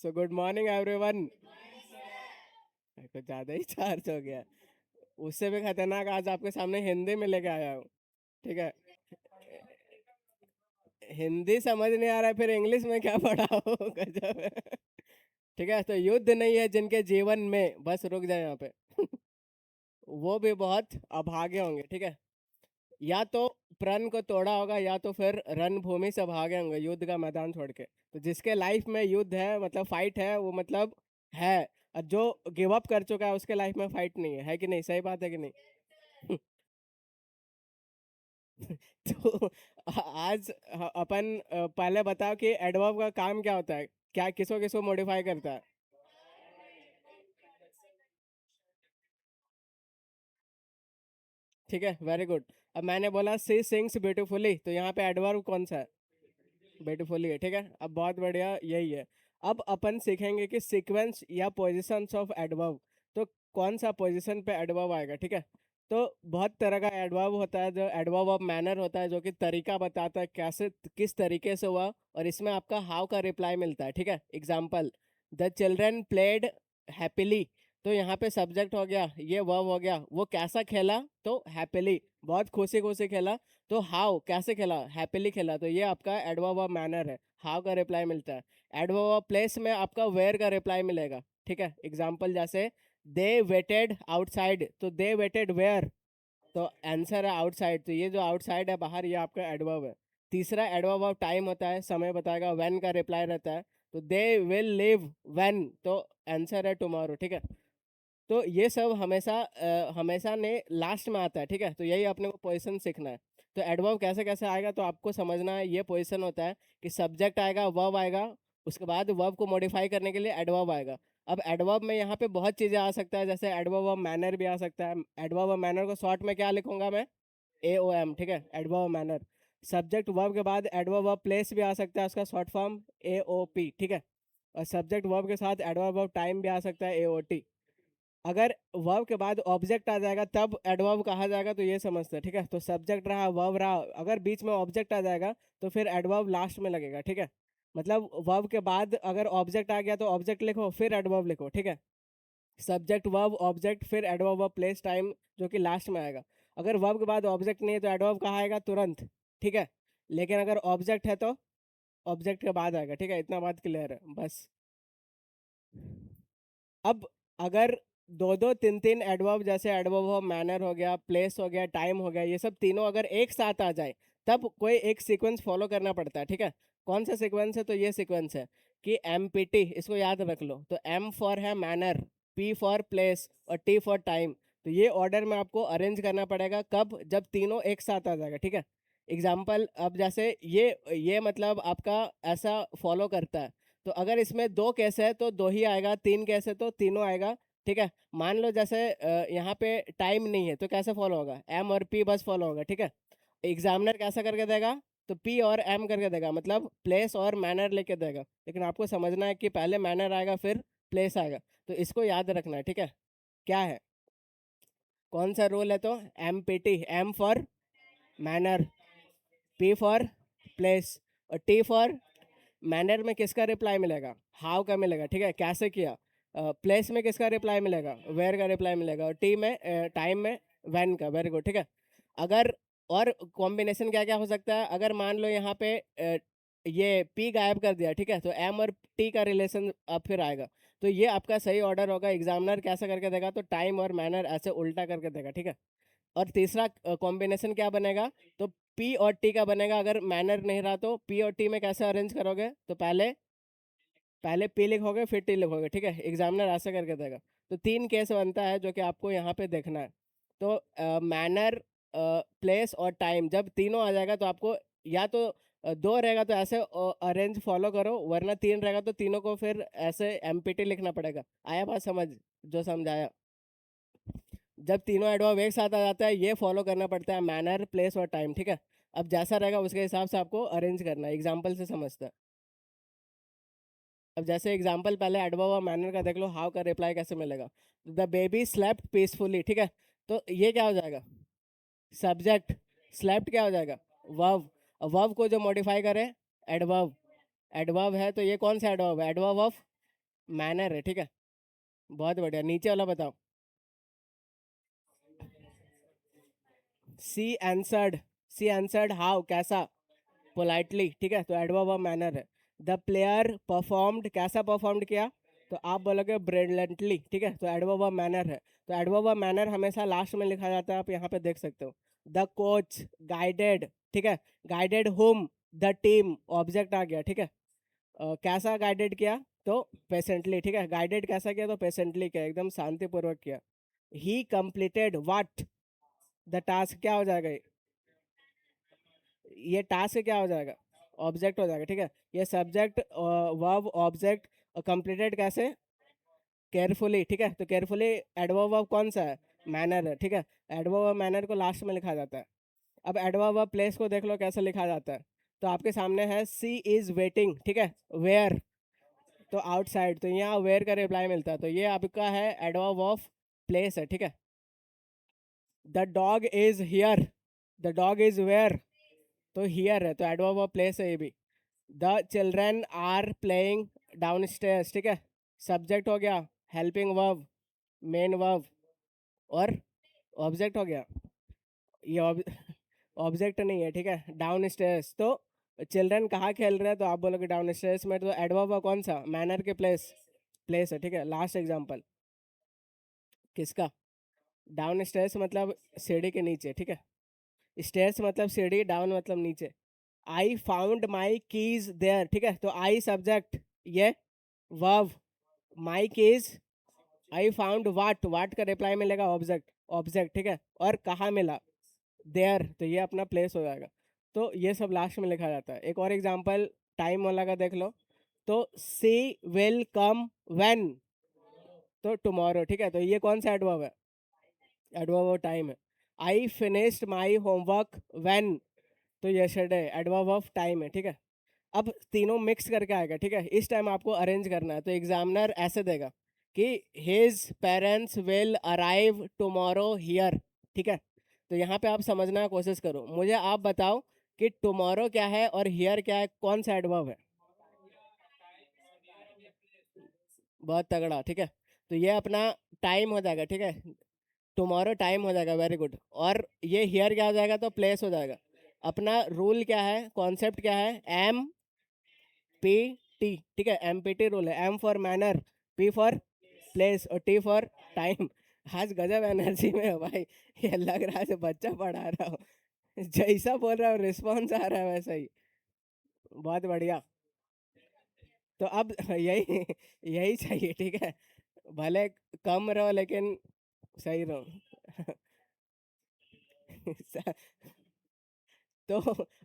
So good morning everyone. कुछ ज़्यादा ही charge हो गया। उससे भी खतरनाक आज आपके सामने हिंदी में लेके आया हूँ। ठीक है। हिंदी समझ नहीं आ रहा है, फिर इंग्लिश में क्या पढ़ा हो। गजब है। ठीक है, तो युद्ध नहीं है जिनके जीवन में, बस रुक जाए यहाँ पे। वो भी बहुत अभागे होंगे। ठीक है। या तो प्रण को तोड़ा होगा, या तो फिर रणभूमि से भागे होंगे युद्ध का मैदान छोड़ के। तो जिसके लाइफ में युद्ध है, मतलब फाइट है, वो मतलब है। और जो गिव अप कर चुका है उसके लाइफ में फाइट नहीं है कि नहीं? सही बात है कि नहीं? तो आज अपन पहले बताओ कि एडवर्ब का काम क्या होता है, क्या किसको किसको मॉडिफाई करता है। ठीक है, वेरी गुड। अब मैंने बोला सी सिंग्स ब्यूटीफुली, तो यहाँ पे एडवर्ब कौन सा है? ब्यूटीफुली है। ठीक है, अब बहुत बढ़िया, यही है। अब अपन सीखेंगे कि सीक्वेंस या पोजीशंस ऑफ एडवर्ब। तो कौन सा पोजीशन पे एडवर्ब आएगा। ठीक है। तो बहुत तरह का एडवर्ब होता है। जो एडवर्ब ऑफ मैनर होता है, जो कि तरीका बताता है कैसे, किस तरीके से हुआ। और इसमें आपका हाउ का रिप्लाई मिलता है। ठीक है। Example, the children played happily. तो यहाँ पे सब्जेक्ट हो गया, ये वर्ब हो गया। वो कैसा खेला? तो हैप्पीली, बहुत खुशी खुशी खेला। तो हाउ, कैसे खेला? हैप्पीली खेला। तो ये आपका एडवर्ब ऑफ मैनर है। हाउ का रिप्लाई मिलता है। एडवर्ब ऑफ प्लेस में आपका वेयर का रिप्लाई मिलेगा। ठीक है। एग्जाम्पल जैसे दे वेटेड आउटसाइड, तो दे वेटेड वेयर, तो आंसर है आउटसाइड। तो ये जो आउटसाइड है बाहर, ये आपका एडवर्ब है। तीसरा एडवर्ब ऑफ टाइम होता है, समय बताएगा, व्हेन का रिप्लाई रहता है। तो दे विल लिव व्हेन, तो आंसर है टुमारो। ठीक है। तो ये सब हमेशा हमेशा ने लास्ट में आता है। ठीक है। तो यही अपने को पोजीशन सीखना है। तो एडवर्ब कैसे कैसे आएगा, तो आपको समझना है। ये पोजीशन होता है कि सब्जेक्ट आएगा, वर्ब आएगा, उसके बाद वर्ब को मॉडिफाई करने के लिए एडवर्ब आएगा। अब एडवर्ब में यहाँ पे बहुत चीज़ें आ सकता है, जैसे एडवर्ब ऑफ मैनर भी आ सकता है। एडवर्ब ऑफ मैनर को शॉर्ट में क्या लिखूंगा मैं? AOM। ठीक है, adverb of manner. Subject verb के बाद एडवर्ब ऑफ प्लेस भी आ सकता है, उसका शॉर्ट फॉर्म AOP। ठीक है। और सब्जेक्ट वर्ब के साथ एडवर्ब ऑफ टाइम भी आ सकता है, AOT। अगर वर्ब के बाद ऑब्जेक्ट आ जाएगा तब एडवर्ब कहा जाएगा, तो ये समझते हैं। ठीक है। तो सब्जेक्ट रहा, वर्ब रहा, अगर बीच में ऑब्जेक्ट आ जाएगा तो फिर एडवर्ब लास्ट में लगेगा। ठीक है। मतलब वर्ब के बाद अगर ऑब्जेक्ट आ गया तो ऑब्जेक्ट लिखो, फिर एडवर्ब लिखो। ठीक है। सब्जेक्ट वर्ब ऑब्जेक्ट, फिर एडवर्ब ऑफ प्लेस टाइम, जो कि लास्ट में आएगा। अगर वर्ब के बाद ऑब्जेक्ट नहीं है तो एडवर्ब कहाँ आएगा? तुरंत। ठीक है। लेकिन अगर ऑब्जेक्ट है तो ऑब्जेक्ट के बाद आएगा। ठीक है, इतना बात क्लियर है बस। अब अगर दो दो तीन तीन एडवर्ब, जैसे एडवर्ब ऑफ मैनर हो गया, प्लेस हो गया, टाइम हो गया, ये सब तीनों अगर एक साथ आ जाए, तब कोई एक सीक्वेंस फॉलो करना पड़ता है। ठीक है। कौन सा सीक्वेंस है? तो ये सीक्वेंस है कि MPT, इसको याद रख लो। तो M फॉर है मैनर, P फॉर प्लेस, और T फॉर टाइम। तो ये ऑर्डर में आपको अरेंज करना पड़ेगा। कब? जब तीनों एक साथ आ जाएगा। ठीक है। एग्जाम्पल, अब जैसे ये मतलब आपका ऐसा फॉलो करता है। तो अगर इसमें दो केस है तो दो ही आएगा, तीन केस है तो तीनों आएगा। ठीक है। मान लो जैसे यहाँ पे टाइम नहीं है तो कैसे फॉलो होगा? M और P बस फॉलो होगा। ठीक है। एग्जामिनर कैसा करके देगा? तो P और M करके देगा, मतलब प्लेस और मैनर लेके देगा। लेकिन आपको समझना है कि पहले मैनर आएगा, फिर प्लेस आएगा। तो इसको याद रखना है। ठीक है। क्या है, कौन सा रूल है? तो MPT, M for manner, P for place, और T फॉर मैनर में किसका रिप्लाई मिलेगा? हाउ का मिलेगा। ठीक है, कैसे किया। प्लेस में किसका रिप्लाई मिलेगा? वेयर का रिप्लाई मिलेगा। और टी में टाइम में व्हेन का। Very good. ठीक है। अगर और कॉम्बिनेशन क्या क्या हो सकता है, अगर मान लो यहाँ पे ये पी गायब कर दिया। ठीक है। तो एम और टी का रिलेशन अब फिर आएगा। तो ये आपका सही ऑर्डर होगा। एग्जामिनर कैसा करके देगा? तो टाइम और मैनर ऐसे उल्टा करके देगा। ठीक है। और तीसरा कॉम्बिनेशन क्या बनेगा? तो पी और टी का बनेगा। अगर मैनर नहीं रहा तो पी और टी में कैसे अरेंज करोगे? तो पहले पहले पी लिखोगे, फिर टी लिखोगे। ठीक है। एग्जामिनर ऐसा करके देगा। तो तीन केस बनता है जो कि आपको यहाँ पे देखना है। तो मैनर, प्लेस और टाइम, जब तीनों आ जाएगा तो आपको या तो दो रहेगा तो ऐसे अरेंज फॉलो करो, वरना तीन रहेगा तो तीनों को फिर ऐसे MPT लिखना पड़ेगा। आया बात समझ? जो समझाया, जब तीनों एडवर्ब एक साथ आ जाता है, ये फॉलो करना पड़ता है, मैनर, प्लेस और टाइम। ठीक है। अब जैसा रहेगा उसके हिसाब से आपको अरेंज करना है। एग्जाम्पल से समझता है। अब जैसे एग्जाम्पल, पहले एडवर्ब और मैनर का देख लो, हाउ का रिप्लाई कैसे मिलेगा। The baby slept peacefully. ठीक है। तो ये क्या हो जाएगा? सब्जेक्ट, स्लेप्ट क्या हो जाएगा? वर्ब। वर्ब को जो मॉडिफाई करे, एडवर्ब। एडवर्ब है तो ये कौन सा एडवर्ब है? एडवर्ब ऑफ मैनर है, ठीक है। बहुत बढ़िया, नीचे वाला बताओ। सी आंसर्ड, सी आंसर्ड हाउ, कैसा, पोलाइटली, ठीक है, तो एडवर्ब ऑफ मैनर है। द प्लेयर परफॉर्म्ड, कैसा परफॉर्म्ड किया, तो आप बोलोगे ब्रिलियंटली, ठीक है, तो एडवर्ब ऑफ मैनर है। तो एडवर्ब ऑफ मैनर हमेशा लास्ट में लिखा जाता है, आप यहाँ पे देख सकते हो। द कोच गाइडेड, ठीक है, guided home, the team, object आ गया, ठीक है। कैसा गाइडेड किया, तो पेशेंटली, ठीक है, गाइडेड कैसा किया, तो पेशेंटली किया, एकदम शांतिपूर्वक किया। ही कंप्लीटेड व्हाट, द टास्क, क्या हो जाएगा ये टास्क क्या हो जाएगा, ऑब्जेक्ट हो जाएगा, ठीक है। ये सब्जेक्ट वर्ब ऑब्जेक्ट, कंप्लीटेड कैसे, केयरफुली, ठीक है, तो केयरफुली एडवर्ब ऑफ कौन सा है, मैनर है, ठीक है। एडवर्ब ऑफ मैनर को लास्ट में लिखा जाता है। अब एडवर्ब ऑफ प्लेस को देख लो कैसे लिखा जाता है। तो आपके सामने है सी इज वेटिंग, ठीक है, वेयर, तो आउटसाइड, तो यहाँ वेयर का रिप्लाई मिलता है, तो ये आपका है एडवर्ब ऑफ प्लेस है, ठीक है। The dog is here, the dog is where, तो हियर है, तो एडवर्ब ऑफ प्लेस है ये भी। The children are playing downstairs, ठीक है, सब्जेक्ट हो गया, हेल्पिंग वर्ब, मेन वर्ब, और ऑब्जेक्ट हो गया। ये ऑब्जेक्ट नहीं है, ठीक है, डाउन स्टेयर्स, तो चिल्ड्रन कहाँ खेल रहे हैं, तो आप बोलोगे डाउन स्टेयर्स में, तो एडवर्ब कौन सा, मैनर के प्लेस, प्लेस है, ठीक है। लास्ट एग्जांपल किसका, डाउन स्टेयर्स मतलब सीढ़ी के नीचे, ठीक है, स्टेयर्स मतलब सीढ़ी, डाउन मतलब नीचे। I found my keys there, ठीक है, तो आई सब्जेक्ट, ये verb, my keys, I found what, what का रिप्लाई मिलेगा ऑब्जेक्ट, ऑब्जेक्ट, ठीक है, और कहाँ मिला, देयर, तो ये अपना प्लेस हो जाएगा। तो ये सब लास्ट में लिखा जाता है। एक और एग्जांपल टाइम वाला का देख लो। तो सी विल कम व्हेन, तो टुमारो, ठीक है, तो ये कौन सा एडवर्ब है, एडवर्ब ऑफ टाइम है। I finished my homework when, तो यस्टरडे, एडवर्ब ऑफ टाइम है, ठीक है। अब तीनों मिक्स करके आएगा, ठीक है, इस टाइम आपको अरेंज करना है। तो एग्जामिनर ऐसे देगा कि his parents will arrive tomorrow here, ठीक है। तो यहाँ पे आप समझना की कोशिश करो, मुझे आप बताओ कि टुमारो क्या है और हियर क्या है, कौन सा एडवर्ब है। बहुत तगड़ा, ठीक है, तो ये अपना टाइम हो जाएगा, ठीक है, टुमारो टाइम हो जाएगा, वेरी गुड। और ये हियर क्या हो जाएगा, तो प्लेस हो जाएगा। अपना रूल क्या है, कॉन्सेप्ट क्या है, एम पी टी, ठीक है, एम पी टी रूल है। M for manner, P for place, और टी फॉर टाइम। आज गजब एनर्जी में हो भाई, ये लग रहा है जैसे बच्चा पढ़ा रहा हो, जैसा बोल रहा हो रिस्पॉन्स आ रहा है वैसा ही। बहुत बढ़िया। तो अब यही यही चाहिए, ठीक है, भले कम रहो लेकिन सही रहो। तो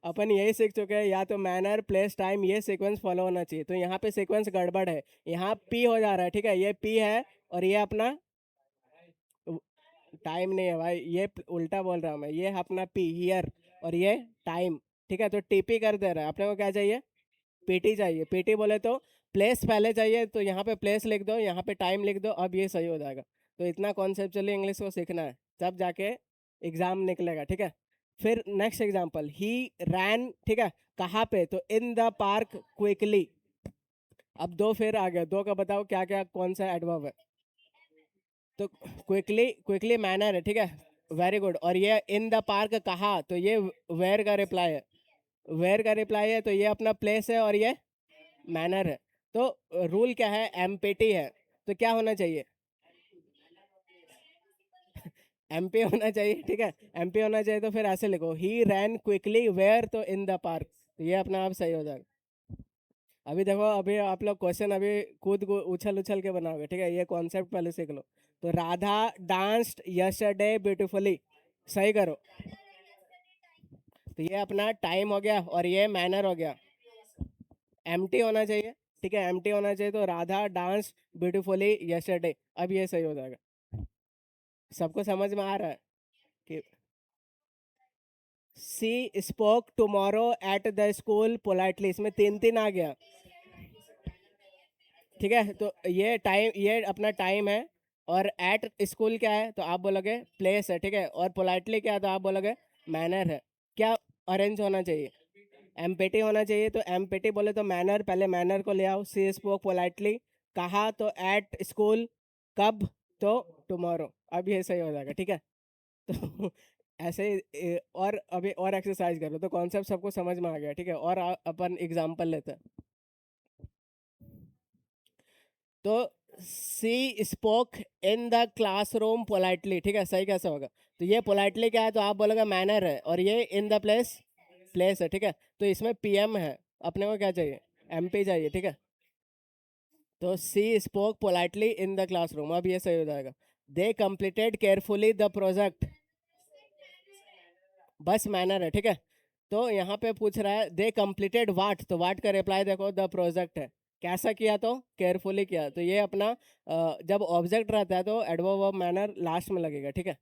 अपन यही सीख चुके हैं, या तो मैनर प्लेस टाइम ये सीक्वेंस फॉलो होना चाहिए। तो यहाँ पे सीक्वेंस गड़बड़ है, यहाँ पी हो जा रहा है, ठीक है, ये पी है, और ये अपना टाइम नहीं है भाई, ये उल्टा बोल रहा हूँ मैं, ये अपना पी हियर, और ये टाइम, ठीक है, तो टीपी कर दे रहा है। अपने को क्या चाहिए, पीटी चाहिए। पीटी बोले तो प्लेस पहले चाहिए, तो यहाँ पे प्लेस लिख दो, यहाँ पे टाइम लिख दो, अब ये सही हो जाएगा। तो इतना कॉन्सेप्चुअली इंग्लिश को सीखना है, तब जाके एग्जाम निकलेगा, ठीक है। फिर नेक्स्ट एग्जांपल, ही रैन, ठीक है, कहाँ पे, तो इन द पार्क क्विकली। अब दो फिर आ गया, दो का बताओ क्या क्या कौन सा एडवर्ब है। तो क्विकली, क्विकली मैनर है, ठीक है, वेरी गुड। और ये इन द पार्क कहाँ, तो ये वेयर का रिप्लाई है, वेयर का रिप्लाई है, तो ये अपना प्लेस है, और ये मैनर है। तो रूल क्या है, एमपीटी है, तो क्या होना चाहिए, एमपी होना चाहिए, ठीक है, एमपी होना चाहिए। तो फिर ऐसे लिखो, ही रैन क्विकली वेयर, तो इन द पार्क, तो ये अपना आप सही हो जाएगा। अभी देखो, अभी आप लोग क्वेश्चन अभी कूद उछल उछल के बनाओगे, ठीक है, ये कॉन्सेप्ट पहले सीख लो। तो राधा डांस्ड यस्टरडे ब्यूटीफुली, सही करो। तो ये अपना टाइम हो गया, और ये मैनर हो गया। एम्प्टी होना चाहिए, ठीक है, एम्प्टी होना चाहिए, तो राधा डांस ब्यूटीफुली यस्टरडे, अब ये सही हो जाएगा। सबको समझ में आ रहा है कि she spoke tomorrow at the school politely, इसमें तीन तीन आ गया, ठीक है। तो ये टाइम, ये अपना टाइम है, और एट स्कूल क्या है, तो आप बोलोगे प्लेस है, ठीक है, और पोलाइटली क्या है, तो आप बोलोगे मैनर है। क्या अरेंज होना चाहिए, एम्पेटी होना चाहिए, तो एम्पेटी बोले तो मैनर, पहले मैनर को ले आओ, सी स्पोक पोलाइटली, कहाँ तो एट स्कूल, कब तो टुमारो। अब ये सही हो जाएगा, ठीक है। तो ऐसे ही, और अभी और एक्सरसाइज करो तो कॉन्सेप्ट सबको समझ में आ गया, ठीक है। और अपन एग्जांपल लेते हैं। तो she spoke in the classroom politely, ठीक है। सही कैसे होगा? तो ये पोलाइटली क्या है, तो आप बोलोगे मैनर है, और ये इन द प्लेस, प्लेस है, ठीक है। तो इसमें पीएम है, अपने को क्या चाहिए? एमपी चाहिए, ठीक है। तो she spoke politely in the classroom, अब ये सही हो जाएगा। They completed carefully the project, बस मैनर है, ठीक है। तो यहाँ पे पूछ रहा है दे कंप्लीटेड वाट, तो वाट का रिप्लाई देखो, द प्रोजेक्ट है। कैसा किया? तो केयरफुली किया। तो ये अपना जब ऑब्जेक्ट रहता है तो एडवर्ब ऑफ मैनर लास्ट में लगेगा, ठीक है।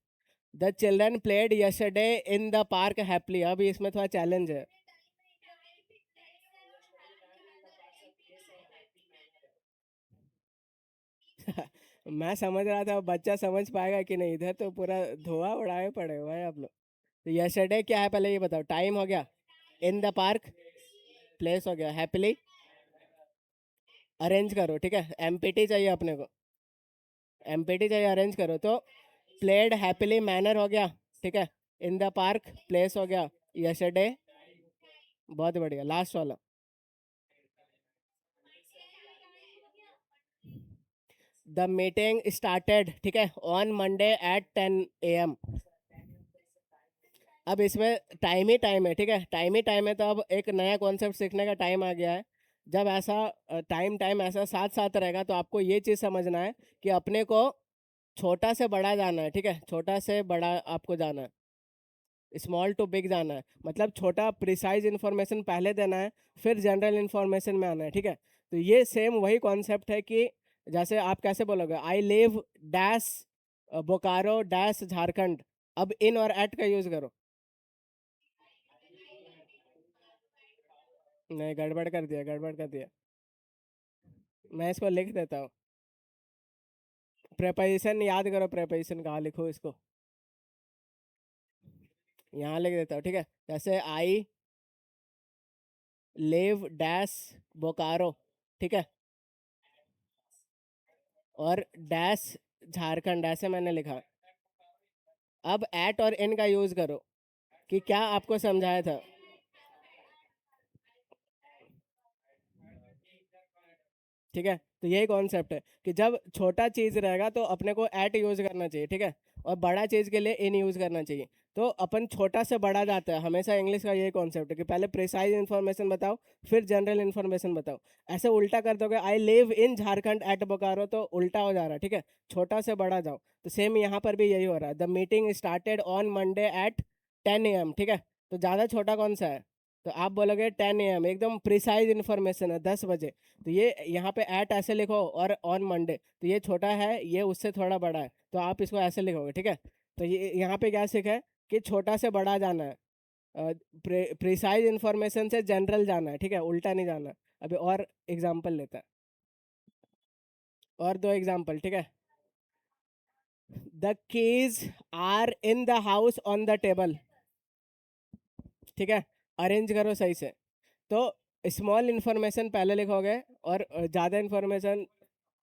The children played yesterday in the park happily, अब इसमें थोड़ा चैलेंज है। मैं समझ रहा था बच्चा समझ पाएगा कि नहीं, इधर तो पूरा धोआ उड़ाए पड़े हुए हैं आप लोग। तो यस्टरडे क्या है पहले ये बताओ, टाइम हो गया, इन द पार्क प्लेस हो गया, हैप्पीली अरेंज करो, ठीक है। एमपीटी चाहिए अपने को, एमपीटी चाहिए, अरेंज करो। तो प्लेड हैप्पीली मैनर हो गया, ठीक है। इन द पार्क प्लेस हो गया, यस्टरडे, बहुत बढ़िया। लास्ट वाला, द मीटिंग स्टार्टेड, ठीक है, ऑन मंडे एट 10 AM। अब इसमें टाइम ही टाइम है, ठीक है। टाइम ही टाइम है, तो अब एक नया कॉन्सेप्ट सीखने का टाइम आ गया है। जब ऐसा टाइम टाइम ऐसा साथ साथ रहेगा तो आपको ये चीज़ समझना है कि अपने को छोटा से बड़ा जाना है, ठीक है। छोटा से बड़ा आपको जाना है, स्मॉल टू बिग जाना है। मतलब छोटा प्रिसाइज इन्फॉर्मेशन पहले देना है, फिर जनरल इन्फॉर्मेशन में आना है, ठीक है। तो ये सेम वही कॉन्सेप्ट है कि जैसे आप कैसे बोलोगे, I live dash Bokaro dash Jharkhand. अब इन और एट का यूज़ करो। नहीं, गड़बड़ कर दिया, गड़बड़ कर दिया। मैं इसको लिख देता हूँ। प्रेपोजिशन याद करो, प्रेपोजिशन कहाँ लिखो इसको, यहाँ लिख देता हूँ, ठीक है। जैसे आई लिव डैश बोकारो, ठीक है, और डैश झारखंड, ऐसे मैंने लिखा। अब एट और इन का यूज करो कि क्या आपको समझाया था। ठीक है, तो यही कॉन्सेप्ट है कि जब छोटा चीज रहेगा तो अपने को एट यूज करना चाहिए, ठीक है। और बड़ा चीज के लिए इन यूज करना चाहिए। तो अपन छोटा से बड़ा जाता है हमेशा, इंग्लिश का यही कॉन्सेप्ट है कि पहले प्रिसाइज इन्फॉर्मेशन बताओ, फिर जनरल इन्फॉर्मेशन बताओ। ऐसे उल्टा कर दोगे, I live in Jharkhand at Bokaro, तो उल्टा हो जा रहा है, ठीक है। छोटा से बड़ा जाओ। तो सेम यहाँ पर भी यही हो रहा है, the meeting started on Monday at 10 AM, ठीक है। तो ज़्यादा छोटा कौन सा है? तो आप बोलोगे 10 AM, एकदम प्रिसाइज इन्फॉर्मेशन है, 10 बजे। तो ये यहाँ पे एट ऐसे लिखो, और ऑन मंडे, तो ये छोटा है, ये उससे थोड़ा बड़ा है, तो आप इसको ऐसे लिखोगे, ठीक है। तो ये यहाँ पे क्या सीखा है कि छोटा से बड़ा जाना है, प्रिसाइज इन्फॉर्मेशन से जनरल जाना है, ठीक है, उल्टा नहीं जाना। अभी और एग्जांपल लेता है, और दो एग्जांपल, ठीक है। The keys are in the house on the table, ठीक है। अरेंज करो सही से। तो स्मॉल इन्फॉर्मेशन पहले लिखोगे, और ज़्यादा इन्फॉर्मेशन,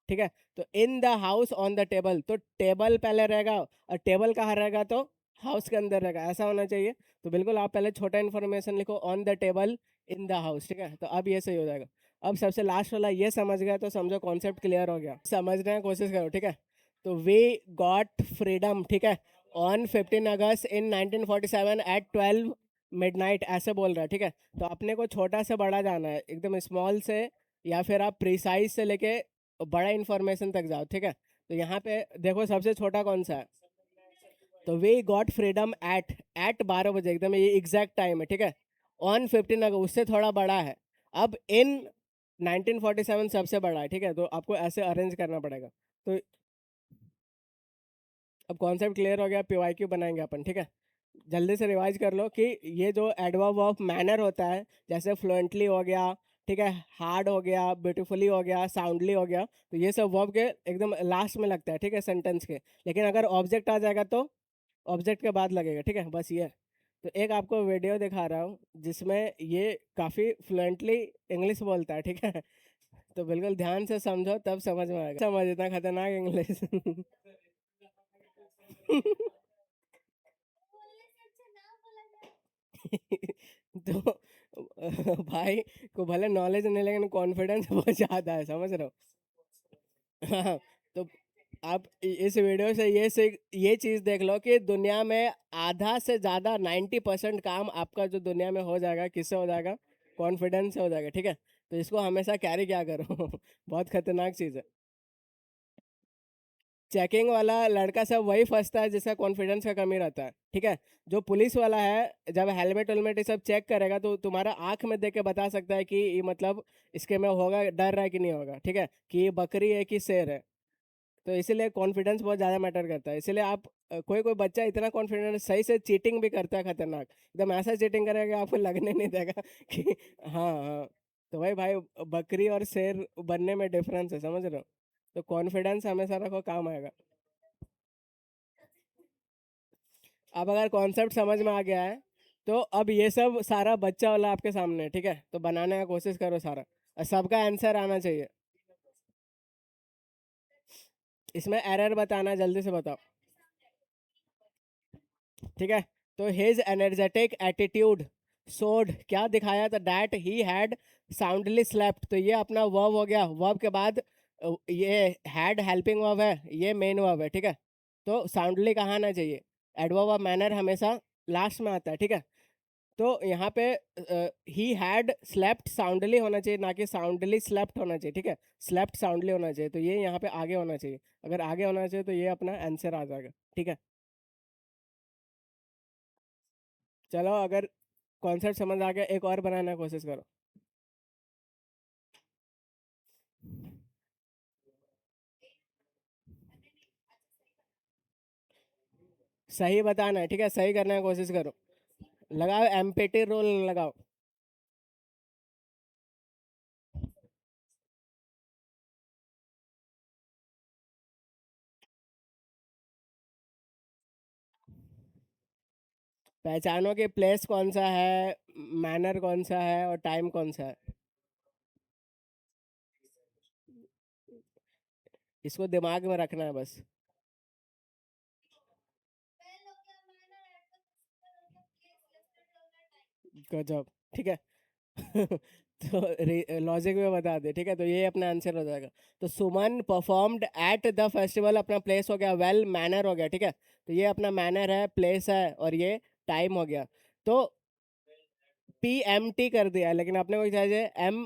ठीक है। तो इन the house on the table, तो टेबल पहले रहेगा, और टेबल कहाँ रहेगा? तो हाउस के अंदर रहेगा, ऐसा होना चाहिए। तो बिल्कुल आप पहले छोटा इन्फॉर्मेशन लिखो, on the table in the house, ठीक है। तो अब ये सही हो जाएगा। अब सबसे लास्ट वाला ये समझ गया तो समझो कॉन्सेप्ट क्लियर हो गया, समझने की कोशिश करो, ठीक है। तो वी गॉट फ्रीडम, ठीक है, on 15 August in 1947 at 12 midnight, ऐसे बोल रहा है, ठीक है। तो अपने को छोटा से बड़ा जाना है, एकदम स्मॉल से, या फिर आप प्रिसाइज से लेके बड़ा इन्फॉर्मेशन तक जाओ, ठीक है। तो यहाँ पे देखो सबसे छोटा कौन सा है, तो we got freedom at, at 12 बजे, एकदम ये एग्जैक्ट टाइम है, ठीक है। ऑन 15 अगस्त उससे थोड़ा बड़ा है। अब इन 1947 सबसे बड़ा है, ठीक है। तो आपको ऐसे अरेंज करना पड़ेगा। तो अब कॉन्सेप्ट क्लियर हो गया, पीवाईक्यू बनाएंगे अपन, ठीक है। जल्दी से रिवाइज कर लो कि ये जो एडवर्ब ऑफ मैनर होता है, जैसे फ्लुएंटली हो गया, ठीक है, हार्ड हो गया, ब्यूटीफुली हो गया, साउंडली हो गया, तो ये सब वर्ब के एकदम लास्ट में लगता है, ठीक है, सेंटेंस के। लेकिन अगर ऑब्जेक्ट आ जाएगा तो ऑब्जेक्ट के बाद लगेगा, ठीक है, बस ये। तो एक आपको वीडियो दिखा रहा हूँ जिसमें ये काफ़ी फ्लुएंटली इंग्लिश बोलता है, ठीक है। तो बिल्कुल ध्यान से समझो तब समझ में आएगा। समझ, इतना खतरनाक इंग्लिश। तो भाई को भले नॉलेज नहीं लेकिन कॉन्फिडेंस बहुत ज्यादा है, समझ रहे हो। हाँ, तो आप इस वीडियो से ये चीज देख लो कि दुनिया में आधा से ज्यादा 90% काम आपका जो दुनिया में हो जाएगा, किससे हो जाएगा? कॉन्फिडेंस से हो जाएगा, ठीक है। तो इसको हमेशा कैरी क्या करो। बहुत खतरनाक चीज है। चेकिंग वाला लड़का सब वही फंसता है जिसका कॉन्फिडेंस का कमी रहता है, ठीक है। जो पुलिस वाला है जब हेलमेट वेलमेट ये सब चेक करेगा तो तुम्हारा आंख में देख के बता सकता है कि ये मतलब इसके में होगा, डर रहा है कि नहीं होगा, ठीक है, कि ये बकरी है कि शेर है। तो इसीलिए कॉन्फिडेंस बहुत ज़्यादा मैटर करता है। इसीलिए आप कोई कोई बच्चा इतना कॉन्फिडेंट सही से चीटिंग भी करता है, खतरनाक एकदम ऐसा चीटिंग करेगा कि आपको लगने नहीं देगा कि हाँ हाँ। तो भाई भाई, बकरी और शेर बनने में डिफरेंस है, समझ रहे हो। तो कॉन्फिडेंस हमेशा रखो, काम आएगा। अब अगर कॉन्सेप्ट समझ में आ गया है तो अब ये सब सारा बच्चा वाला आपके सामने है, ठीक है। तो बनाने का कोशिश करो सारा, और सबका आंसर आना चाहिए। इसमें एरर बताना, जल्दी से बताओ, ठीक है। तो हिज एनर्जेटिक एटीट्यूड शोड क्या दिखाया था? That he had soundly slept. तो ये अपना वर्ब हो गया। वर्ब के बाद ये हैड हेल्पिंग वर्ब है, ये मेन वर्ब है, ठीक है। तो साउंडली कहाँ आना चाहिए? एडवर्ब ऑफ मैनर हमेशा लास्ट में आता है, ठीक है। तो यहाँ पे ही हैड स्लेप्ट साउंडली होना चाहिए, ना कि साउंडली स्लेप्ट होना चाहिए, ठीक है। स्लेप्ट साउंडली होना चाहिए, तो ये यहाँ पे आगे होना चाहिए। अगर आगे होना चाहिए तो ये अपना आंसर आ जाएगा, ठीक है। चलो, अगर कॉन्सेप्ट समझ आ गया, एक और बनाने की कोशिश करो। सही बताना है, ठीक है, सही करने की कोशिश करो। लगाओ एम्पेटी रोल, लगाओ। पहचानो कि प्लेस कौन सा है, मैनर कौन सा है और टाइम कौन सा है। इसको दिमाग में रखना है बस। गजब, ठीक है। तो लॉजिक में बता दे, ठीक है। तो ये अपना आंसर हो जाएगा। तो सुमन परफॉर्म्ड एट द फेस्टिवल, अपना प्लेस हो गया, वेल मैनर हो गया, ठीक है। तो ये अपना मैनर है, प्लेस है, और ये टाइम हो गया। तो PMT कर दिया, लेकिन अपने को चाहिए एम,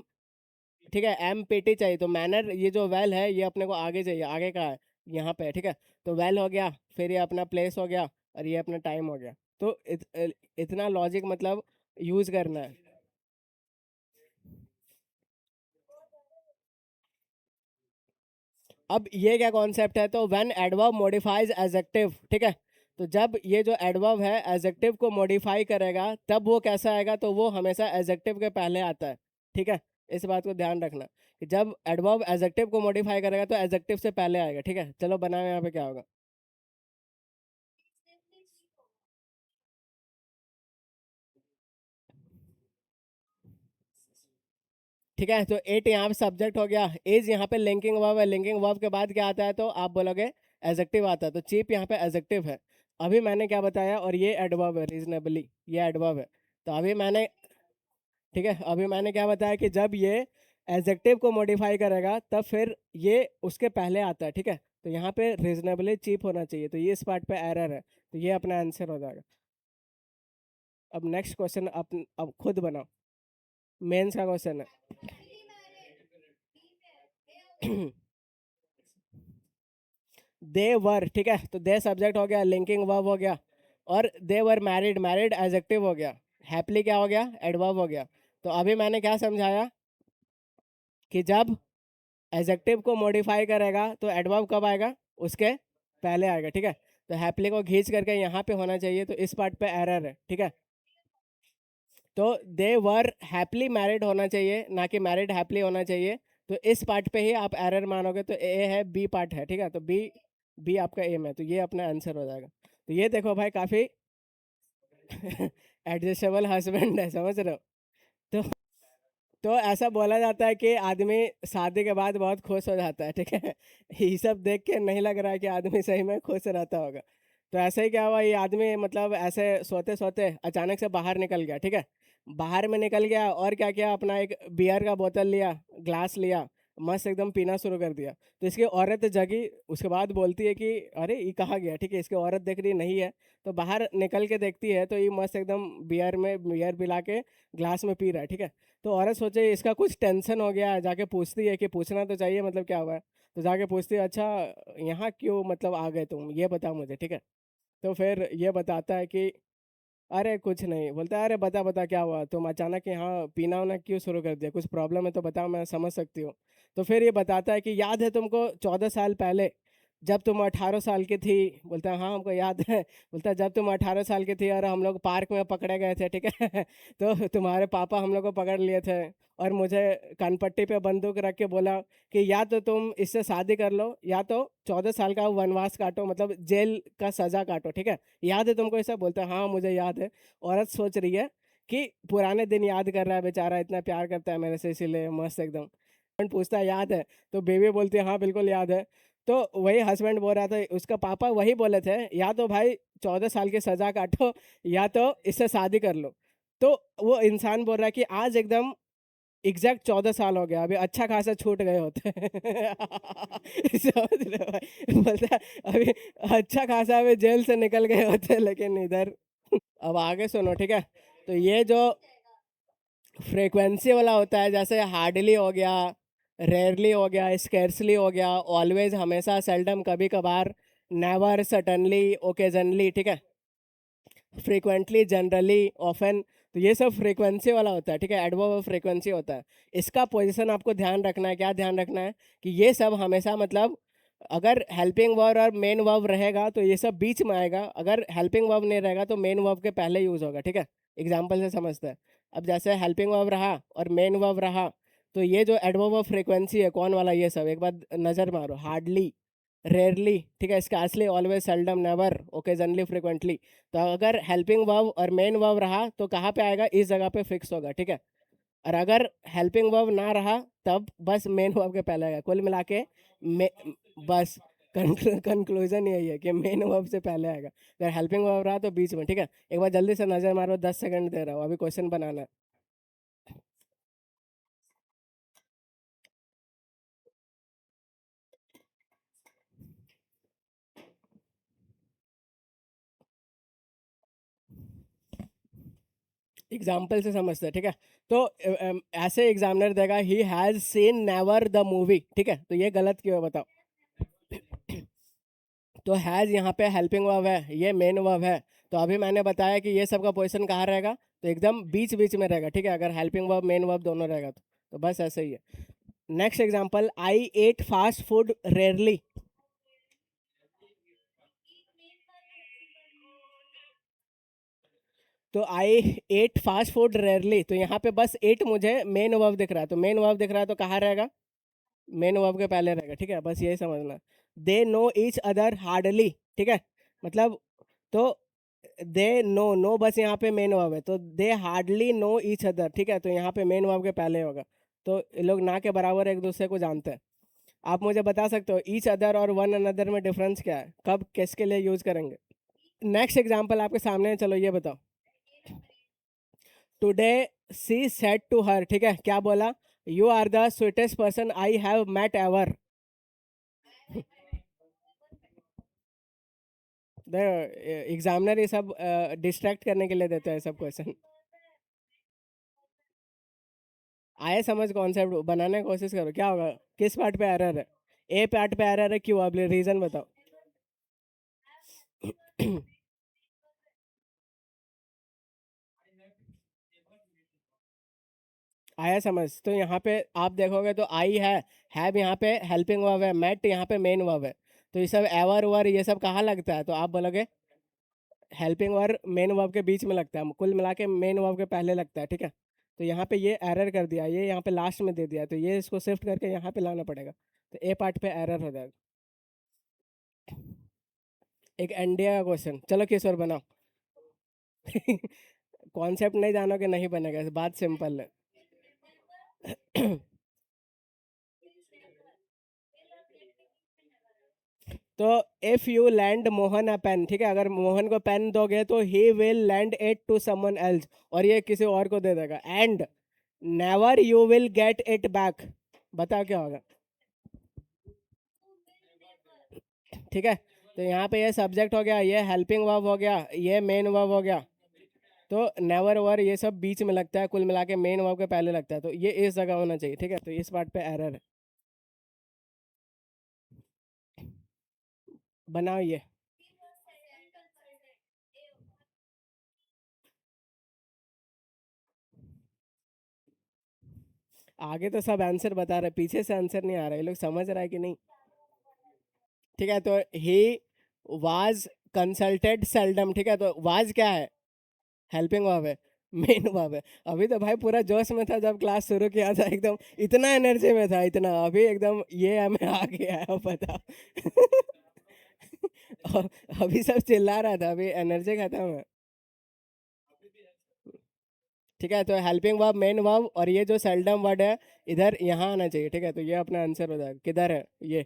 ठीक है, MPT चाहिए। तो मैनर, ये जो वेल है ये अपने को आगे चाहिए, आगे का है, यहाँ पे है, ठीक है। तो वेल हो गया, फिर ये अपना प्लेस हो गया, और ये अपना टाइम हो गया। तो इतना लॉजिक मतलब यूज करना है। अब ये क्या कॉन्सेप्ट है? तो व्हेन एडवर्ब मॉडिफाइज एडजेक्टिव, ठीक है। तो जब ये जो एडवर्ब है एडजेक्टिव को मॉडिफाई करेगा तब वो कैसा आएगा? तो वो हमेशा एडजेक्टिव के पहले आता है, ठीक है। इस बात को ध्यान रखना कि जब एडवर्ब एडजेक्टिव को मॉडिफाई करेगा तो एडजेक्टिव से पहले आएगा, ठीक है। चलो बनाओ यहाँ पे क्या होगा। ठीक है, तो एट यहाँ पे सब्जेक्ट हो गया, इज यहाँ पे लिंकिंग वर्ब है, लिंकिंग वर्ब के बाद क्या आता है? तो आप बोलोगे एडजेक्टिव आता है। तो चीप यहाँ पे एडजेक्टिव है। अभी मैंने क्या बताया? और ये एडवर्ब है, रीजनेबली, ये एडवर्ब है। तो अभी मैंने, ठीक है, अभी मैंने क्या बताया कि जब ये एडजेक्टिव को मॉडिफाई करेगा तब फिर ये उसके पहले आता है, ठीक है। तो यहाँ पे रीजनेबली चीप होना चाहिए, तो ये इस पार्ट पे एरर है। तो ये अपना आंसर हो जाएगा। अब नेक्स्ट क्वेश्चन अब खुद बनाओ, मेंस का क्वेश्चन है। दे वर, ठीक है। तो दे सब्जेक्ट हो गया, लिंकिंग वर्ब हो गया, और दे वर मैरिड, मैरिड एडजेक्टिव हो गया, हैप्पीली क्या हो गया? एडवर्ब हो गया। तो अभी मैंने क्या समझाया कि जब एडजेक्टिव को मॉडिफाई करेगा तो एडवर्ब कब आएगा? उसके पहले आएगा, ठीक है। तो हैप्पीली को खींच करके यहाँ पे होना चाहिए, तो इस पार्ट पे एरर है, ठीक है। तो दे वर हैप्पीली मैरिड होना चाहिए, ना कि मैरिड हैप्पीली होना चाहिए। तो इस पार्ट पे ही आप एरर मानोगे, तो ए है, बी पार्ट है, ठीक है। तो बी, बी आपका एम है, तो ये अपना आंसर हो जाएगा। तो ये देखो भाई, काफी एडजस्टेबल हस्बैंड है, समझ रहे हो। तो तो ऐसा बोला जाता है कि आदमी शादी के बाद बहुत खुश हो जाता है, ठीक है। ये सब देख के नहीं लग रहा है कि आदमी सही में खुश रहता होगा। तो ऐसे ही क्या हुआ, ये आदमी मतलब ऐसे सोते सोते अचानक से बाहर निकल गया, ठीक है। बाहर में निकल गया और क्या किया, अपना एक बियर का बोतल लिया, ग्लास लिया, मस्त एकदम पीना शुरू कर दिया। तो इसकी औरत जगी, उसके बाद बोलती है कि अरे ये कहाँ गया, ठीक है। इसकी औरत देख रही नहीं है, तो बाहर निकल के देखती है तो ये मस्त एकदम बियर पिला के ग्लास में पी रहा है, ठीक है। तो औरत सोचे इसका कुछ टेंशन हो गया, जाके पूछती है कि पूछना तो चाहिए, मतलब क्या हुआ है। तो जाके पूछती है, अच्छा यहाँ क्यों मतलब आ गए तुम, ये बताओ मुझे, ठीक है। तो फिर ये बताता है कि अरे कुछ नहीं, बोलता है अरे बता बता क्या हुआ, तुम अचानक यहाँ पीना उना क्यों शुरू कर दिया, कुछ प्रॉब्लम है तो बताओ, मैं समझ सकती हूँ। तो फिर ये बताता है कि याद है तुमको 14 साल पहले जब तुम 18 साल की थी। बोलता है हाँ हमको याद है। बोलता है जब तुम 18 साल की थी और हम लोग पार्क में पकड़े गए थे, ठीक है। तो तुम्हारे पापा हम लोग को पकड़ लिए थे और मुझे कनपट्टी पे बंदूक रख के बोला कि या तो तुम इससे शादी कर लो या तो 14 साल का वनवास काटो, मतलब जेल का सजा काटो, ठीक है। याद है तुमको ऐसा, बोलता है हाँ मुझे याद है। औरत सोच रही है कि पुराने दिन याद कर रहा है बेचारा, इतना प्यार करता है मेरे से इसीलिए, मस्त एकदम। हस्बैंड पूछता है याद है, तो बेबी बोलती है हाँ बिल्कुल याद है। तो वही हस्बैंड बोल रहा था, उसका पापा वही बोले थे, या तो भाई 14 साल की सजा काटो या तो इससे शादी कर लो। तो वो इंसान बोल रहा है कि आज एकदम एग्जैक्ट 14 साल हो गया, अभी अच्छा खासा छूट गए होते। समझ रहे हो भाई, बोलता है अभी अच्छा खासा अभी जेल से निकल गए होते, लेकिन इधर। अब आगे सुनो, ठीक है। तो ये जो फ्रीक्वेंसी वाला होता है, जैसे हार्डली हो गया, रेयरली हो गया, स्केर्सली हो गया, ऑलवेज हमेशा, सेल्डम कभी कभार, नेवर सडनली ओकेजनली, ठीक है, फ्रीक्वेंटली जनरली ऑफन। तो ये सब फ्रीक्वेंसी वाला होता है, ठीक है, एडवर्ब ऑफ फ्रीक्वेंसी होता है। इसका पोजीशन आपको ध्यान रखना है, क्या ध्यान रखना है कि ये सब हमेशा मतलब अगर हेल्पिंग वर्ब और मेन वर्ब रहेगा तो ये सब बीच में आएगा, अगर हेल्पिंग वर्ब नहीं रहेगा तो मेन वर्ब के पहले यूज होगा, ठीक है। एग्जाम्पल से समझते हैं। अब जैसे हेल्पिंग वर्ब रहा और मेन वर्ब रहा, तो ये जो एडवर्ब ऑफ फ्रीक्वेंसी है कौन वाला, ये सब एक बार नज़र मारो, हार्डली, रेयरली, ठीक है, scarcely, always, seldom, never, occasionally, frequently. तो अगर हेल्पिंग वर्ब और मेन वर्ब रहा तो कहाँ पे आएगा, इस जगह पे फिक्स होगा, ठीक है। और अगर हेल्पिंग वर्ब ना रहा तब बस मेन वर्ब के पहले आएगा, कुल मिला के मे बस कंक्लूजन यही है कि मेन वर्ब से पहले आएगा। अगर हेल्पिंग वर्ब रहा तो बीच में, ठीक है। एक बार जल्दी से नजर मारो, 10 सेकंड दे रहा हूँ, अभी क्वेश्चन बनाना है। एग्जाम्पल से समझते हैं, ठीक है। तो ऐसे एग्जामिनर देगा he has seen never the movie, ठीक है, तो ये गलत क्यों है बताओ। तो हैज़ यहाँ पे हेल्पिंग वर्ब है, ये मेन वर्ब है। तो अभी मैंने बताया कि ये सब का पोजीशन कहाँ रहेगा, तो एकदम बीच बीच में रहेगा, ठीक है, अगर हेल्पिंग वर्ब मेन वर्ब दोनों रहेगा तो बस ऐसे ही है। नेक्स्ट एग्जांपल, आई एट फास्ट फूड रेयरली। तो आई एट फास्ट फूड रेयरली, तो यहाँ पे बस एट मुझे मेन वर्ब दिख रहा है, तो मेन वर्ब दिख रहा है तो कहाँ रहेगा, मेन वर्ब के पहले रहेगा, ठीक है, बस यही समझना। They know each other hardly, ठीक है, मतलब तो दे नो, नो बस यहाँ पे मेन वर्ब है, तो दे हार्डली नो ईच अदर, ठीक है, तो यहाँ पे मेन वर्ब के पहले होगा। तो ये लोग ना के बराबर एक दूसरे को जानते हैं। आप मुझे बता सकते हो ईच अदर और वन अनदर में डिफरेंस क्या है, कब किसके लिए यूज करेंगे। नेक्स्ट एग्जाम्पल आपके सामने है, चलो ये बताओ। Today she said to her, ठीक है, क्या बोला, you are the sweetest person I have met ever. Examiner ये सब डिस्ट्रैक्ट करने के लिए देते हैं सब क्वेश्चन। आए समझ, कॉन्सेप्ट बनाने की कोशिश करो, क्या होगा, किस पार्ट पे एरर है, ए पार्ट पे एरर है, क्यों, अब रीजन बताओ। आया समझ, तो यहाँ पे आप देखोगे तो आई है भी यहाँ पे हेल्पिंग वर्ब है, मेट यहाँ पे मेन वर्ब है। तो ये सब एवर वर ये सब कहाँ लगता है, तो आप बोलोगे हेल्पिंग वर्ब मेन वर्ब के बीच में लगता है, कुल मिला के मेन वर्ब के पहले लगता है, ठीक है। तो यहाँ पे ये एरर कर दिया, ये यहाँ पे लास्ट में दे दिया, तो ये इसको शिफ्ट करके यहाँ पे लाना पड़ेगा, तो ए पार्ट पे एरर हो जाएगा। एक एनडीए का क्वेश्चन, चलो किशोर बनाओ। कॉन्सेप्ट नहीं जानोगे नहीं बनेगा, बात सिंपल है। तो if you lend Mohan a pen, ठीक है, अगर मोहन को पेन दोगे तो he will lend it to someone else, और ये किसी और को दे देगा, and never you will get it back. बताओ क्या होगा? ठीक है, तो यहाँ पे ये सब्जेक्ट हो गया, ये हेल्पिंग वर्ब हो गया, ये मेन वर्ब हो गया। तो नेवर वर ये सब बीच में लगता है, कुल मिला के मेन वर्ब के पहले लगता है, तो ये इस जगह होना चाहिए। ठीक है, तो इस पार्ट पे एरर है। बनाओ ये। आगे तो सब आंसर बता रहे, पीछे से आंसर नहीं आ रहा, ये लोग समझ रहा है कि नहीं? ठीक है, तो ही वाज कंसल्टेड सेल्डम, ठीक है, तो वाज क्या है? हेल्पिंग वर्ब है, मेन वर्ब है। अभी तो भाई पूरा जोश में था जब क्लास शुरू किया था, एकदम इतना एनर्जी में था, इतना, अभी एकदम ये हमें आ गया है, बताओ। अभी सब चिल्ला रहा था, अभी एनर्जी खत्म है। ठीक है, तो हेल्पिंग वर्ब, मेन वर्ब, और ये जो सेल्डम वर्ड है इधर यहाँ आना चाहिए। ठीक है, तो ये अपना आंसर हो जाएगा, किधर है ये?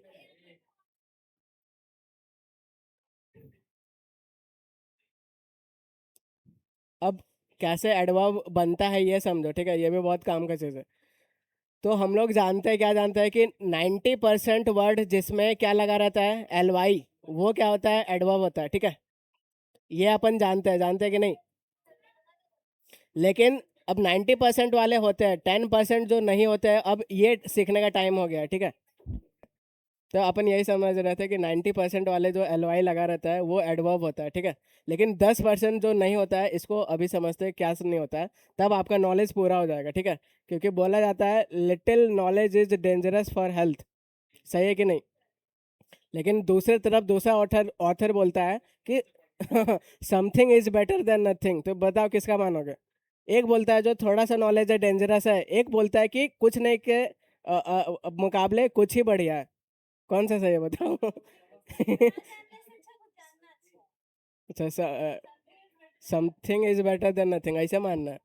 अब कैसे एडवर्ब बनता है ये समझो, ठीक है, ये भी बहुत काम का चीज़ है। तो हम लोग जानते हैं, क्या जानते हैं कि 90% वर्ड जिसमें क्या लगा रहता है, एल वाई, वो क्या होता है? एडवर्ब होता है। ठीक है, ये अपन जानते हैं कि नहीं? लेकिन अब 90% वाले होते हैं, 10% जो नहीं होते हैं, अब ये सीखने का टाइम हो गया है। ठीक है, तो अपन यही समझ रहे थे कि 90% वाले जो एल वाई लगा रहता है वो एडवर्ब होता है। ठीक है, लेकिन 10% जो नहीं होता है, इसको अभी समझते हैं क्या नहीं होता है, तब आपका नॉलेज पूरा हो जाएगा। ठीक है, क्योंकि बोला जाता है little knowledge is dangerous for health. सही है कि नहीं? लेकिन दूसरी तरफ दूसरा ऑथर ऑथर बोलता है कि something is better than nothing. तो बताओ किसका मानोगे? एक बोलता है जो थोड़ा सा नॉलेज है डेंजरस है, एक बोलता है कि कुछ नहीं के मुकाबले कुछ ही बढ़िया है। कौन सा सही है बताओ? अच्छा, something is better than nothing, ऐसे मानना है?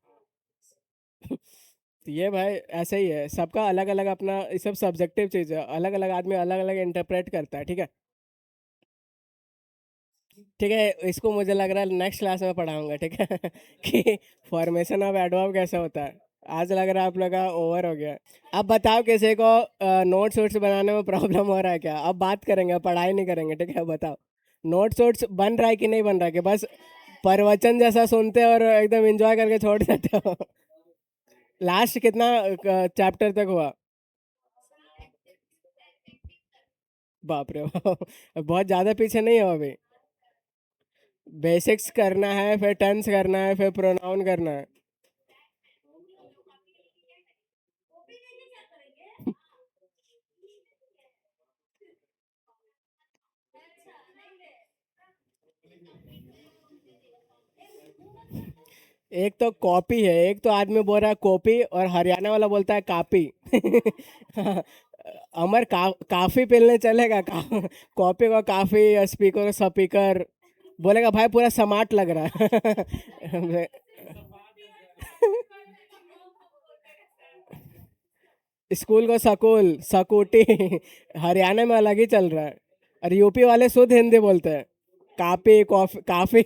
तो ये भाई ऐसे ही है, सबका अलग अलग अपना, ये सब सब्जेक्टिव चीज़ है, अलग अलग आदमी अलग अलग इंटरप्रेट करता है। ठीक है, ठीक है, इसको मुझे लग रहा है नेक्स्ट क्लास में पढ़ाऊंगा। ठीक है, कि फॉर्मेशन ऑफ एडवर्ब कैसे होता है। आज लग रहा है आप लोग का ओवर हो गया। अब बताओ किसी को नोट्स वोट्स बनाने में प्रॉब्लम हो रहा है क्या? अब बात करेंगे, पढ़ाई नहीं करेंगे। ठीक है, बताओ नोट्स वोट्स बन रहा है कि नहीं बन रहा है, कि बस प्रवचन जैसा सुनते हो और एकदम एंजॉय करके छोड़ देते हो? लास्ट कितना चैप्टर तक हुआ? बाप रे बाप, बहुत ज़्यादा पीछे नहीं हो अभी? बेसिक्स करना है, फिर टेंस करना है, फिर प्रोनाउन करना है। एक तो कॉपी है, एक तो आदमी बोल रहा है कॉपी, और हरियाणा वाला बोलता है कापी। अमर काफी पीलने चलेगा कॉपी को काफी, स्पीकर को स्पीकर, बोलेगा भाई पूरा समार्ट लग रहा है। स्कूल को सकूल सकूटी, हरियाणा में अलग ही चल रहा है। और यूपी वाले शुद्ध हिंदी बोलते हैं, कापी कॉफी काफी।